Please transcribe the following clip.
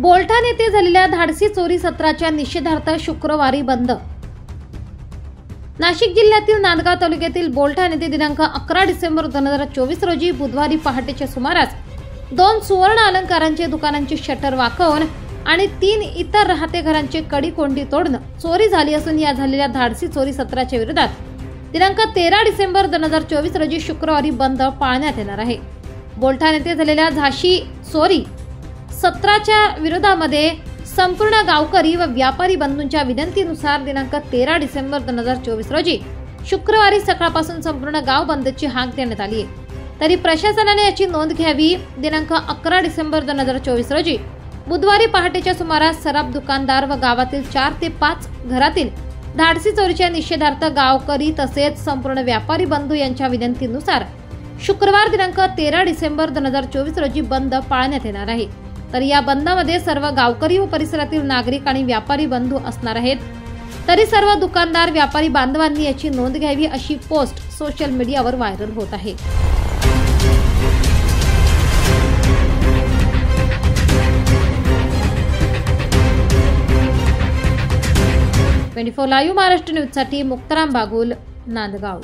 बोलठाण येथे झालेल्या धाडसी चोरी सत्राच्या निषेधार्थ शुक्रवारी बंद। नाशिक जिल्ह्यातील नांदगाव तालुक्यातील बोलठाण येथे दिनांक 11 डिसेंबर 2024 रोजी बुधवारी पहाटेच्या सुमारास 2 सुवर्ण अलंकारांचे दुकानांचे शटर वाकवून आणि 3 इतर राहते घरांचे कडी कोंडी तोडून चोरी झाली असून या झालेल्या धाडसी चोरी सत्राच्या विरोधात दिनांक 13 डिसेंबर 2024 रोजी शुक्रवारी बंद पाळण्यात येणार आहे। बोलठाण येथे झालेल्या धाडसी चोरी सत्राच्या विरोधामध्ये संपूर्ण गावकरी व व्यापारी बंधूंच्या विनंतीनुसार दिनांक 13 डिसेंबर 2024 रोजी शुक्रवारी सकाळपासून संपूर्ण गाव बंदची हाक देण्यात आली आहे। तरी प्रशासनाने याची नोंद घ्यावी। दिनांक 11 डिसेंबर 2024 रोजी बुधवारी पहाटेच्या सुमारास सराफ दुकानदार व गावातील 4 ते 5 घरातील धाडसी चोरीच्या निषेधार्थ गावकरी तसेच संपूर्ण व्यापारी बंधू यांच्या विनंतीनुसार शुक्रवार दिनांक 13 डिसेंबर 2024 रोजी बंद पाळण्यात येणार आहे। तर या बंदमध्ये सर्व गावकरी व परिसरातील नागरिक आणि व्यापारी बंधू असणार आहेत। तरी सर्व दुकानदार व्यापारी बांधवांनी याची नोंद घ्यावी अशी पोस्ट सोशल मीडियावर व्हायरल होत आहे। Twenty four live Maharashtra news साठी मुक्ताराम बागुल, नांदगाव।